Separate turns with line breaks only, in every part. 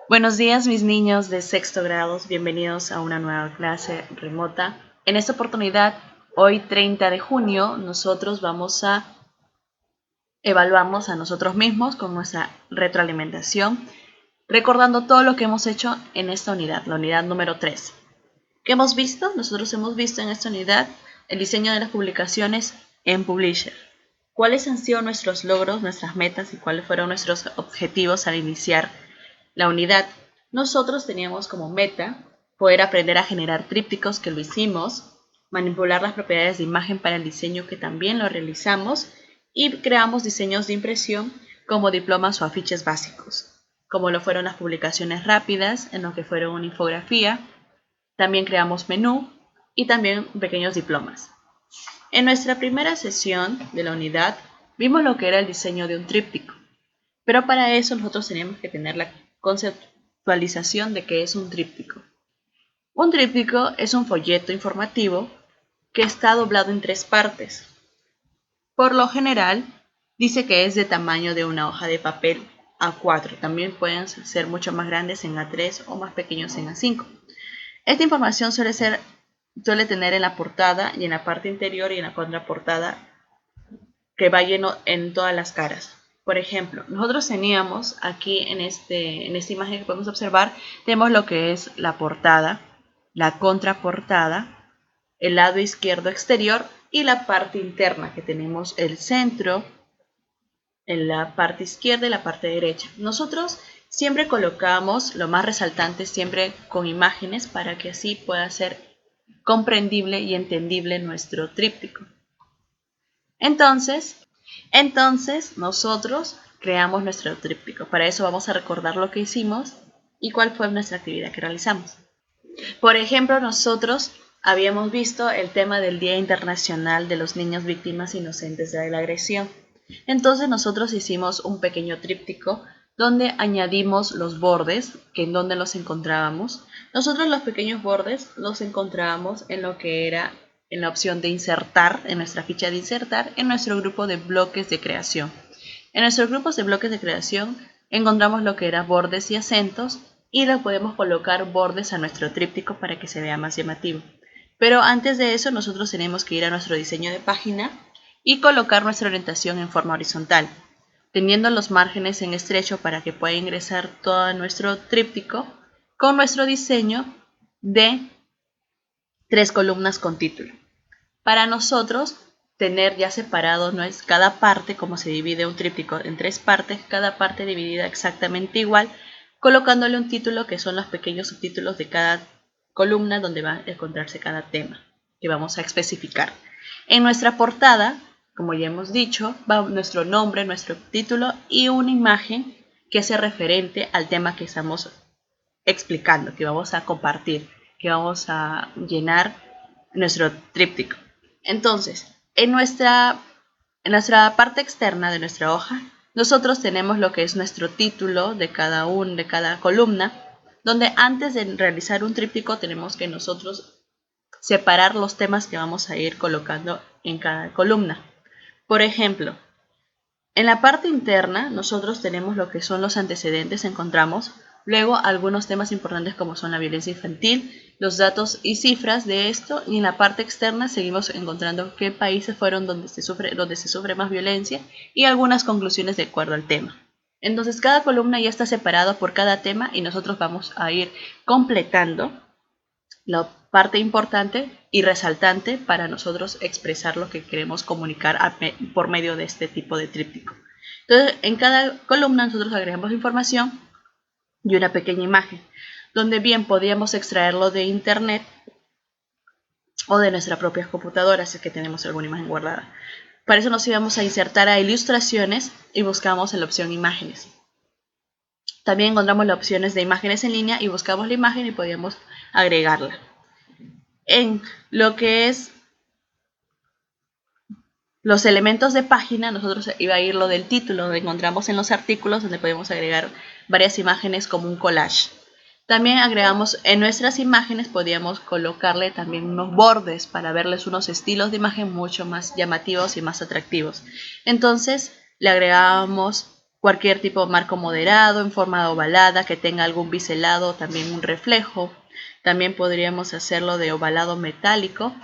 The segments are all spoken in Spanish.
Buenos días mis niños de sexto grado, bienvenidos a una nueva clase remota. En esta oportunidad, hoy 30 de junio, nosotros vamos a evaluarnos a nosotros mismos con nuestra retroalimentación, recordando todo lo que hemos hecho en esta unidad, la unidad número 3. ¿Qué hemos visto? Nosotros hemos visto en esta unidad el diseño de las publicaciones en Publisher. ¿Cuáles han sido nuestros logros, nuestras metas y cuáles fueron nuestros objetivos al iniciar la unidad? Nosotros teníamos como meta poder aprender a generar trípticos, que lo hicimos, manipular las propiedades de imagen para el diseño, que también lo realizamos, y creamos diseños de impresión como diplomas o afiches básicos, como lo fueron las publicaciones rápidas, en lo que fueron una infografía. También creamos menú y también pequeños diplomas. En nuestra primera sesión de la unidad vimos lo que era el diseño de un tríptico, pero para eso nosotros teníamos que tener la conceptualización de qué es un tríptico. Un tríptico es un folleto informativo que está doblado en 3 partes. Por lo general, dice que es de tamaño de una hoja de papel A4. También pueden ser mucho más grandes en A3 o más pequeños en A5. Esta información suele tener en la portada y en la parte interior y en la contraportada, que va lleno en todas las caras. Por ejemplo, nosotros teníamos aquí en esta imagen que podemos observar, tenemos lo que es la portada, la contraportada, el lado izquierdo exterior y la parte interna, que tenemos el centro, en la parte izquierda y la parte derecha. Nosotros siempre colocamos lo más resaltante, siempre con imágenes, para que así pueda ser comprendible y entendible nuestro tríptico. Entonces nosotros creamos nuestro tríptico. Para eso vamos a recordar lo que hicimos y cuál fue nuestra actividad que realizamos. Por ejemplo, nosotros habíamos visto el tema del Día Internacional de los Niños Víctimas Inocentes de la Agresión. Entonces nosotros hicimos un pequeño tríptico donde añadimos los bordes, que en donde los encontrábamos. Nosotros los pequeños bordes los encontrábamos en lo que era en la opción de insertar, en nuestra ficha de insertar, en nuestro grupo de bloques de creación. En nuestros grupos de bloques de creación encontramos lo que era bordes y acentos, y le podemos colocar bordes a nuestro tríptico para que se vea más llamativo. Pero antes de eso nosotros tenemos que ir a nuestro diseño de página y colocar nuestra orientación en forma horizontal, teniendo los márgenes en estrecho para que pueda ingresar todo nuestro tríptico con nuestro diseño de 3 columnas con título. Para nosotros tener ya separado cada parte, como se divide un tríptico en 3 partes, cada parte dividida exactamente igual, colocándole un título que son los pequeños subtítulos de cada columna donde va a encontrarse cada tema que vamos a especificar. En nuestra portada, como ya hemos dicho, va nuestro nombre, nuestro título y una imagen que sea referente al tema que estamos explicando, que vamos a compartir, que vamos a llenar nuestro tríptico. Entonces, en nuestra parte externa de nuestra hoja, nosotros tenemos lo que es nuestro título de cada columna, donde antes de realizar un tríptico tenemos que nosotros separar los temas que vamos a ir colocando en cada columna. Por ejemplo, en la parte interna nosotros tenemos lo que son los antecedentes, encontramos luego algunos temas importantes como son la violencia infantil, los datos y cifras de esto, y en la parte externa seguimos encontrando qué países fueron donde se sufre más violencia y algunas conclusiones de acuerdo al tema. Entonces cada columna ya está separada por cada tema y nosotros vamos a ir completando la parte importante y resaltante para nosotros expresar lo que queremos comunicar por medio de este tipo de tríptico. Entonces, en cada columna nosotros agregamos información y una pequeña imagen, donde bien podríamos extraerlo de internet o de nuestra propia computadora si es que tenemos alguna imagen guardada. Para eso nos íbamos a insertar a ilustraciones y buscamos en la opción imágenes. También encontramos las opciones de imágenes en línea y buscamos la imagen y podíamos agregarla. En lo que es los elementos de página, nosotros iba a ir lo del título, donde encontramos en los artículos, donde podemos agregar varias imágenes como un collage. También agregamos en nuestras imágenes, podíamos colocarle también unos bordes para verles unos estilos de imagen mucho más llamativos y más atractivos. Entonces le agregábamos cualquier tipo de marco moderado, en forma ovalada, que tenga algún biselado, también un reflejo. También podríamos hacerlo de ovalado metálico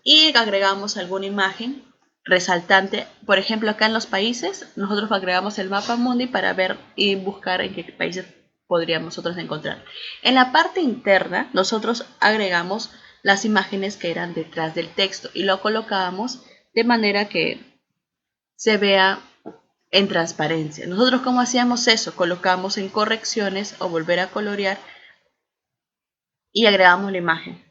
y agregamos alguna imagen resaltante. Por ejemplo, acá en los países, nosotros agregamos el mapa mundi para ver y buscar en qué países podríamos nosotros encontrar. En la parte interna, nosotros agregamos las imágenes que eran detrás del texto y lo colocábamos de manera que se vea en transparencia. Nosotros, ¿cómo hacíamos eso? Colocamos en correcciones o volver a colorear y agregamos la imagen.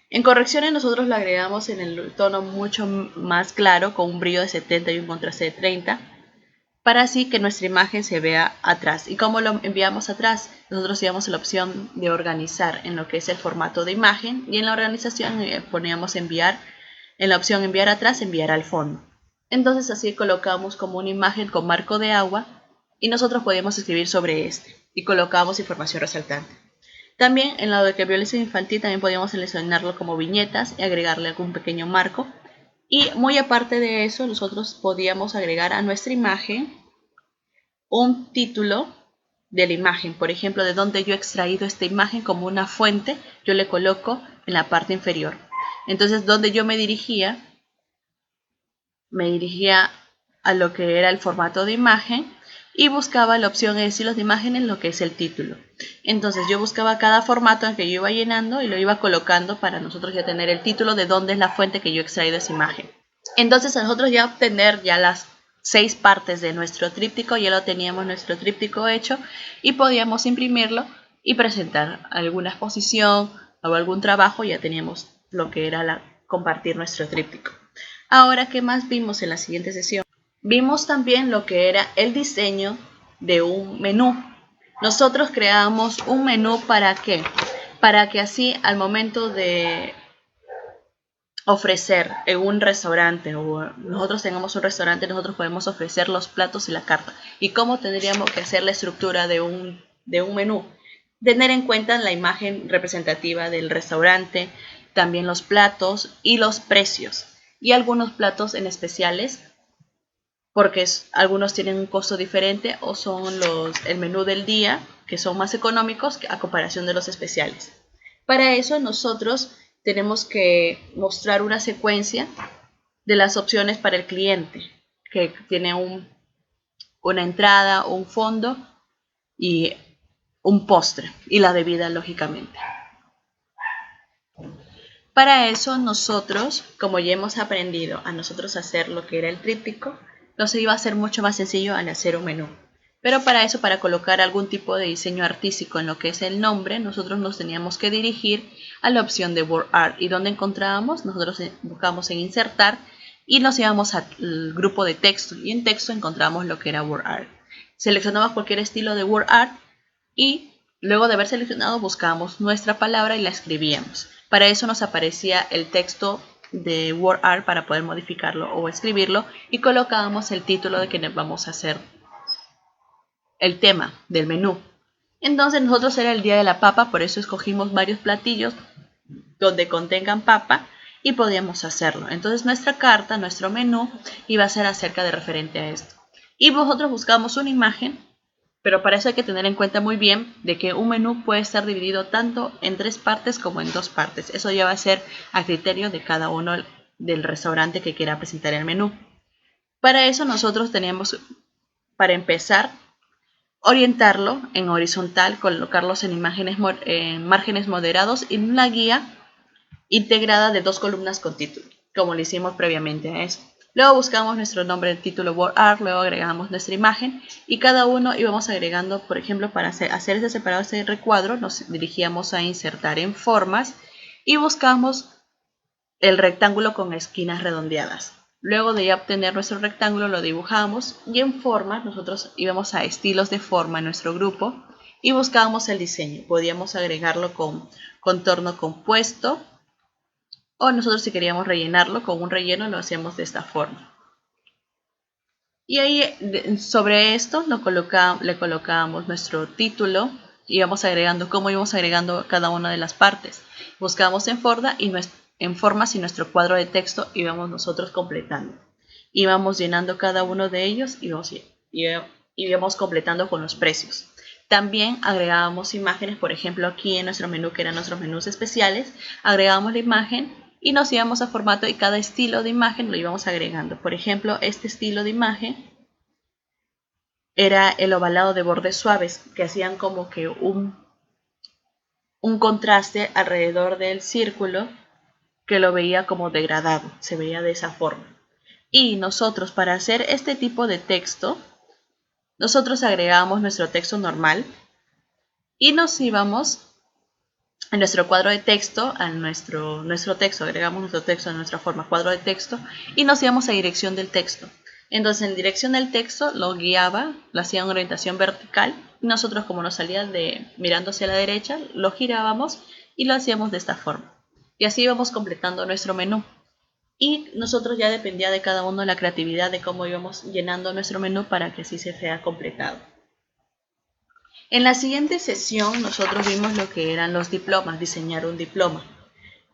En correcciones nosotros la agregamos en el tono mucho más claro, con un brillo de 70 y un contraste de 30, para así que nuestra imagen se vea atrás. ¿Y cómo lo enviamos atrás? Nosotros íbamos a la opción de organizar en lo que es el formato de imagen, y en la organización poníamos enviar, en la opción enviar atrás, enviar al fondo. Entonces así colocamos como una imagen con marco de agua y nosotros podíamos escribir sobre este y colocamos información resaltante. También en lo de que violencia infantil también podíamos seleccionarlo como viñetas y agregarle algún pequeño marco. Y muy aparte de eso, nosotros podíamos agregar a nuestra imagen un título de la imagen. Por ejemplo, de dónde yo he extraído esta imagen como una fuente, yo le coloco en la parte inferior. Entonces, donde yo me dirigía a lo que era el formato de imagen y buscaba la opción de estilos de imágenes, lo que es el título. Entonces yo buscaba cada formato en que yo iba llenando y lo iba colocando para nosotros ya tener el título de dónde es la fuente que yo he extraído esa imagen. Entonces nosotros ya obtener ya las 6 partes de nuestro tríptico, ya lo teníamos nuestro tríptico hecho y podíamos imprimirlo y presentar alguna exposición o algún trabajo, ya teníamos lo que era compartir nuestro tríptico. Ahora, ¿qué más vimos en la siguiente sesión? Vimos también lo que era el diseño de un menú. Nosotros creamos un menú ¿para qué? Para que así al momento de ofrecer en un restaurante o nosotros tengamos un restaurante, nosotros podemos ofrecer los platos y la carta. ¿Y cómo tendríamos que hacer la estructura de un menú? Tener en cuenta la imagen representativa del restaurante, también los platos y los precios. Y algunos platos en especiales, porque algunos tienen un costo diferente o son el menú del día, que son más económicos a comparación de los especiales. Para eso nosotros tenemos que mostrar una secuencia de las opciones para el cliente, que tiene una entrada, un fondo y un postre, y la bebida lógicamente. Para eso nosotros, como ya hemos aprendido a nosotros hacer lo que era el tríptico, nos iba a ser mucho más sencillo al hacer un menú. Pero para eso, para colocar algún tipo de diseño artístico en lo que es el nombre, nosotros nos teníamos que dirigir a la opción de Word Art. ¿Y dónde encontrábamos? Nosotros buscamos en insertar y nos íbamos al grupo de texto. Y en texto encontramos lo que era Word Art. Seleccionamos cualquier estilo de Word Art y luego de haber seleccionado buscábamos nuestra palabra y la escribíamos. Para eso nos aparecía el texto de Word Art para poder modificarlo o escribirlo y colocábamos el título de que vamos a hacer el tema del menú. Entonces nosotros era el día de la papa, por eso escogimos varios platillos donde contengan papa y podíamos hacerlo. Entonces nuestra carta, nuestro menú iba a ser acerca de referente a esto. Y nosotros buscamos una imagen, pero para eso hay que tener en cuenta muy bien de que un menú puede estar dividido tanto en 3 partes como en 2 partes. Eso ya va a ser a criterio de cada uno del restaurante que quiera presentar el menú. Para eso nosotros teníamos, para empezar, orientarlo en horizontal, colocarlos en márgenes moderados y en una guía integrada de 2 columnas con título, como lo hicimos previamente a eso. Luego buscamos nuestro nombre del título Word Art, luego agregamos nuestra imagen y cada uno íbamos agregando, por ejemplo, para hacer ese separado, ese recuadro, nos dirigíamos a insertar en formas y buscamos el rectángulo con esquinas redondeadas. Luego de ya obtener nuestro rectángulo lo dibujamos y en forma nosotros íbamos a estilos de forma en nuestro grupo y buscábamos el diseño. Podíamos agregarlo con contorno compuesto, o nosotros si queríamos rellenarlo con un relleno lo hacíamos de esta forma. Y ahí sobre esto le colocábamos nuestro título y íbamos agregando cómo íbamos agregando cada una de las partes. Buscábamos en formas y nuestro cuadro de texto íbamos nosotros completando. Íbamos llenando cada uno de ellos y y íbamos completando con los precios. También agregábamos imágenes, por ejemplo aquí en nuestro menú, que eran nuestros menús especiales, agregábamos la imagen y nos íbamos a formato y cada estilo de imagen lo íbamos agregando. Por ejemplo, este estilo de imagen era el ovalado de bordes suaves, que hacían como que un contraste alrededor del círculo que lo veía como degradado, se veía de esa forma. Y nosotros, para hacer este tipo de texto, nosotros agregábamos nuestro texto normal y nos íbamos en nuestro cuadro de texto, a nuestro texto, agregamos nuestro texto en nuestra forma cuadro de texto y nos íbamos a dirección del texto. Entonces en dirección del texto lo guiaba, lo hacía en orientación vertical y nosotros, como nos salía mirando hacia la derecha, lo girábamos y lo hacíamos de esta forma. Y así íbamos completando nuestro menú. Y nosotros ya dependía de cada uno la creatividad de cómo íbamos llenando nuestro menú para que así se vea completado. En la siguiente sesión nosotros vimos lo que eran los diplomas, diseñar un diploma.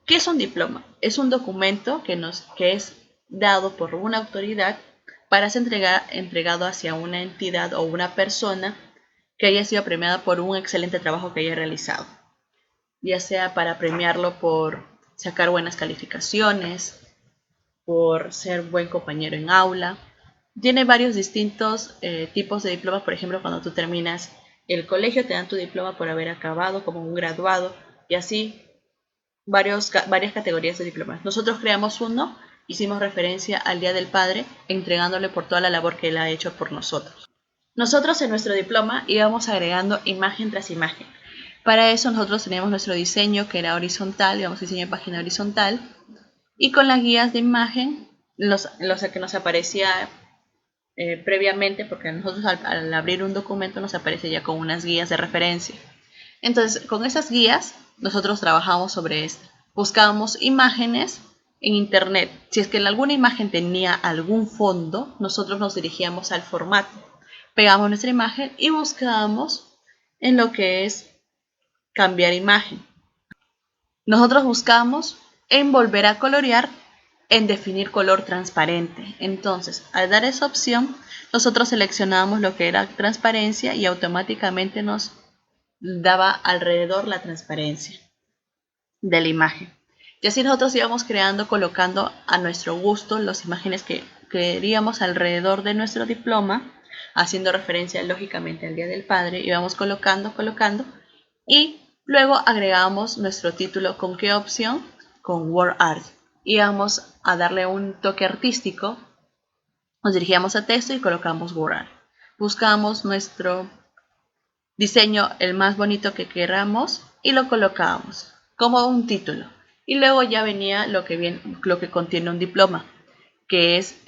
¿Qué es un diploma? Es un documento que es dado por una autoridad para ser entregado hacia una entidad o una persona que haya sido premiada por un excelente trabajo que haya realizado, ya sea para premiarlo por sacar buenas calificaciones, por ser buen compañero en aula. Tiene varios distintos tipos de diplomas. Por ejemplo, cuando tú terminas el colegio te dan tu diploma por haber acabado como un graduado y así varias categorías de diplomas. Nosotros creamos uno, hicimos referencia al Día del Padre, entregándole por toda la labor que él ha hecho por nosotros. Nosotros en nuestro diploma íbamos agregando imagen tras imagen. Para eso nosotros teníamos nuestro diseño que era horizontal, íbamos diseño de página horizontal, y con las guías de imagen, los que nos aparecía previamente, porque nosotros al abrir un documento nos aparece ya con unas guías de referencia. Entonces, con esas guías, nosotros trabajamos sobre esto. Buscábamos imágenes en internet. Si es que en alguna imagen tenía algún fondo, nosotros nos dirigíamos al formato. Pegamos nuestra imagen y buscábamos en lo que es cambiar imagen. Nosotros buscamos en volver a colorear, en definir color transparente. Entonces, al dar esa opción, nosotros seleccionábamos lo que era transparencia y automáticamente nos daba alrededor la transparencia de la imagen. Y así nosotros íbamos creando, colocando a nuestro gusto las imágenes que queríamos alrededor de nuestro diploma, haciendo referencia lógicamente al Día del Padre. Íbamos colocando y luego agregábamos nuestro título. ¿Con qué opción? Con WordArt. Íbamos a darle un toque artístico, nos dirigíamos a texto y colocamos WordArt. Buscamos nuestro diseño el más bonito que queramos y lo colocábamos como un título. Y luego ya venía lo que contiene un diploma, que es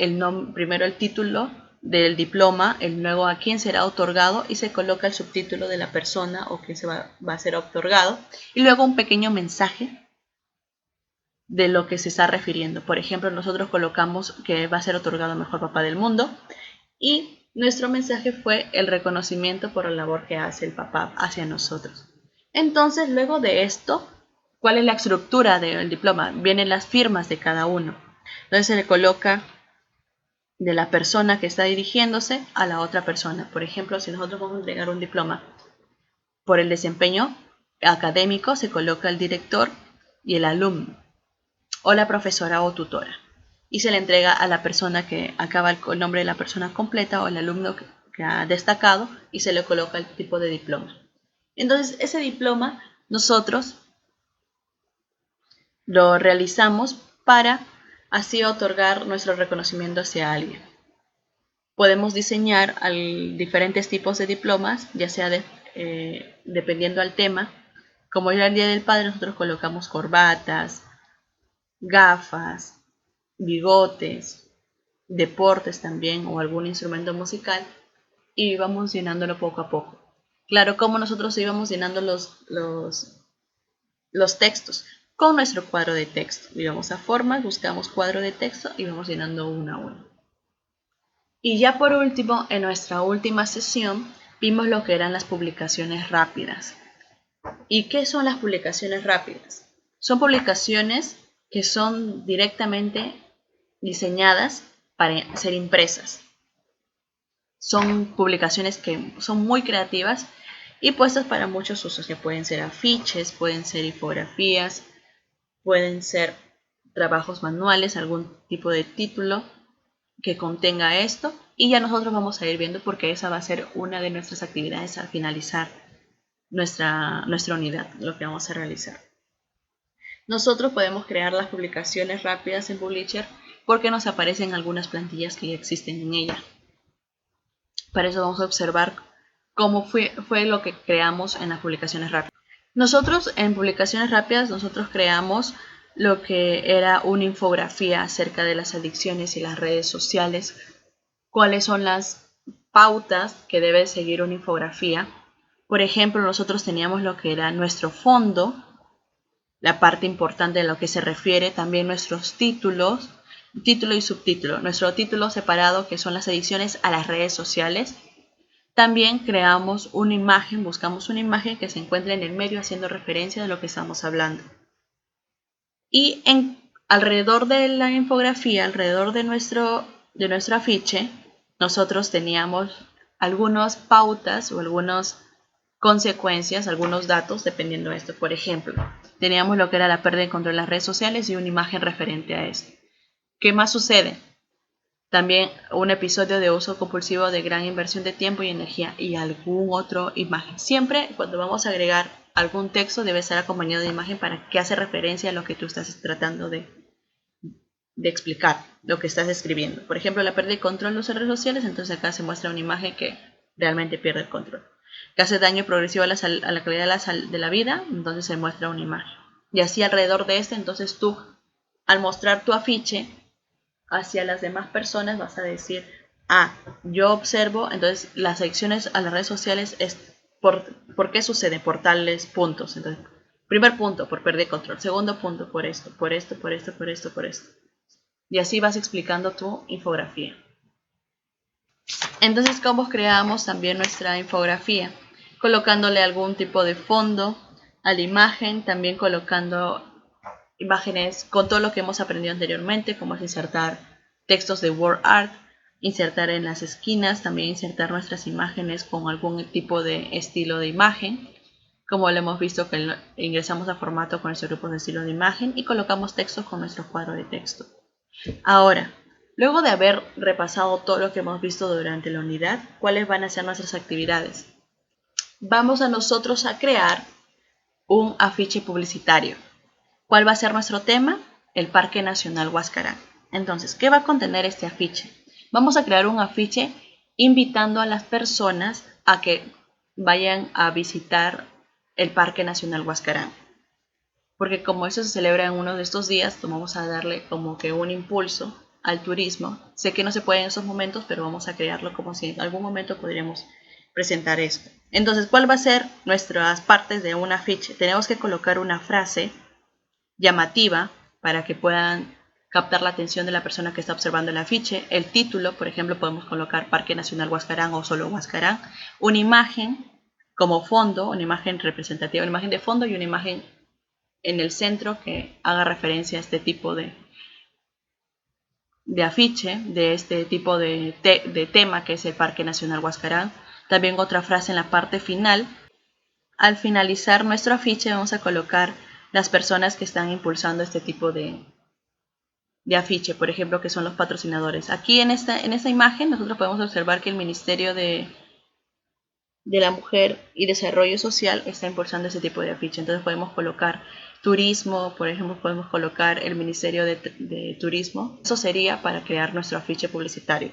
primero el título del diploma, luego a quién será otorgado y se coloca el subtítulo de la persona o que va a ser otorgado y luego un pequeño mensaje de lo que se está refiriendo. Por ejemplo, nosotros colocamos que va a ser otorgado Mejor Papá del Mundo y nuestro mensaje fue el reconocimiento por la labor que hace el papá hacia nosotros. Entonces, luego de esto, ¿cuál es la estructura del diploma? Vienen las firmas de cada uno. Entonces se le coloca de la persona que está dirigiéndose a la otra persona. Por ejemplo, si nosotros vamos a entregar un diploma por el desempeño académico, se coloca el director y el alumno, o la profesora o tutora. Y se le entrega a la persona que acaba el nombre de la persona completa o el alumno que ha destacado y se le coloca el tipo de diploma. Entonces, ese diploma nosotros lo realizamos para así otorgar nuestro reconocimiento hacia alguien. Podemos diseñar diferentes tipos de diplomas, ya sea dependiendo al tema. Como era el Día del Padre, nosotros colocamos corbatas, gafas, bigotes, deportes también o algún instrumento musical y vamos llenándolo poco a poco. Claro, como nosotros íbamos llenando los textos con nuestro cuadro de texto. Íbamos a formas, buscamos cuadro de texto y vamos llenando uno a uno. Y ya por último, en nuestra última sesión, vimos lo que eran las publicaciones rápidas. ¿Y qué son las publicaciones rápidas? Son publicaciones que son directamente diseñadas para ser impresas. Son publicaciones que son muy creativas y puestas para muchos usos, que pueden ser afiches, pueden ser infografías, pueden ser trabajos manuales, algún tipo de título que contenga esto, y ya nosotros vamos a ir viendo porque esa va a ser una de nuestras actividades al finalizar nuestra unidad, lo que vamos a realizar. Nosotros podemos crear las publicaciones rápidas en Publisher porque nos aparecen algunas plantillas que ya existen en ella. Para eso vamos a observar cómo fue lo que creamos en las publicaciones rápidas. Nosotros en publicaciones rápidas, creamos lo que era una infografía acerca de las adicciones y las redes sociales, cuáles son las pautas que debe seguir una infografía. Por ejemplo, nosotros teníamos lo que era nuestro fondo, la parte importante de lo que se refiere, también nuestros títulos, título y subtítulo. Nuestro título separado, que son las adicciones a las redes sociales. También creamos una imagen, buscamos una imagen que se encuentre en el medio haciendo referencia de lo que estamos hablando. Y alrededor de la infografía, alrededor de nuestro afiche, nosotros teníamos algunas pautas o algunas consecuencias, algunos datos dependiendo de esto. Por ejemplo, teníamos lo que era la pérdida de control de las redes sociales y una imagen referente a esto. ¿Qué más sucede? También un episodio de uso compulsivo de gran inversión de tiempo y energía y algún otro imagen. Siempre cuando vamos a agregar algún texto debe ser acompañado de imagen para que hace referencia a lo que tú estás tratando de explicar, lo que estás escribiendo. Por ejemplo, la pérdida de control de las redes sociales, entonces acá se muestra una imagen que realmente pierde el control. Que hace daño progresivo a la calidad de la vida, entonces se muestra una imagen. Y así alrededor de este, entonces tú, al mostrar tu afiche hacia las demás personas, vas a decir, yo observo, entonces las adicciones a las redes sociales es ¿por qué sucede? Por tales puntos. Entonces, primer punto, por perder control. Segundo punto, por esto, por esto, por esto, por esto, por esto. Y así vas explicando tu infografía. Entonces, ¿cómo creamos también nuestra infografía? Colocándole algún tipo de fondo a la imagen, también colocando imágenes con todo lo que hemos aprendido anteriormente, como es insertar textos de word art, insertar en las esquinas, también insertar nuestras imágenes con algún tipo de estilo de imagen, como lo hemos visto que ingresamos a formato con nuestro grupo de estilo de imagen y colocamos textos con nuestro cuadro de texto. Ahora, luego de haber repasado todo lo que hemos visto durante la unidad, ¿cuáles van a ser nuestras actividades? Vamos a nosotros a crear un afiche publicitario. ¿Cuál va a ser nuestro tema? El Parque Nacional Huascarán. Entonces, ¿qué va a contener este afiche? Vamos a crear un afiche invitando a las personas a que vayan a visitar el Parque Nacional Huascarán. Porque como eso se celebra en uno de estos días, vamos a darle como que un impulso al turismo. Sé que no se puede en esos momentos, pero vamos a crearlo como si en algún momento podríamos presentar esto. Entonces, ¿cuál va a ser nuestras partes de un afiche? Tenemos que colocar una frase llamativa para que puedan captar la atención de la persona que está observando el afiche. El título, por ejemplo, podemos colocar Parque Nacional Huascarán o solo Huascarán. Una imagen como fondo, una imagen representativa, una imagen de fondo y una imagen en el centro que haga referencia a este tipo de afiche, de este tipo de tema que es el Parque Nacional Huascarán. También otra frase en la parte final. Al finalizar nuestro afiche vamos a colocar las personas que están impulsando este tipo de afiche, por ejemplo, que son los patrocinadores. Aquí en esta imagen nosotros podemos observar que el Ministerio de la Mujer y Desarrollo Social está impulsando este tipo de afiche. Entonces podemos colocar turismo, por ejemplo, podemos colocar el Ministerio de Turismo. Eso sería para crear nuestro afiche publicitario.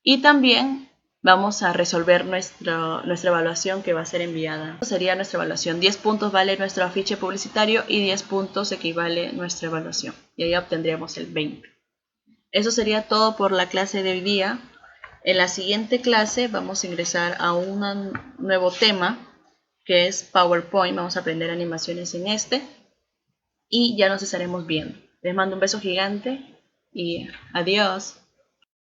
Y también vamos a resolver nuestra evaluación que va a ser enviada. Eso sería nuestra evaluación. 10 puntos vale nuestro afiche publicitario y 10 puntos equivale nuestra evaluación. Y ahí obtendríamos el 20. Eso sería todo por la clase de hoy día. En la siguiente clase vamos a ingresar a un nuevo tema que es PowerPoint. Vamos a aprender animaciones en este y ya nos estaremos viendo. Les mando un beso gigante y adiós.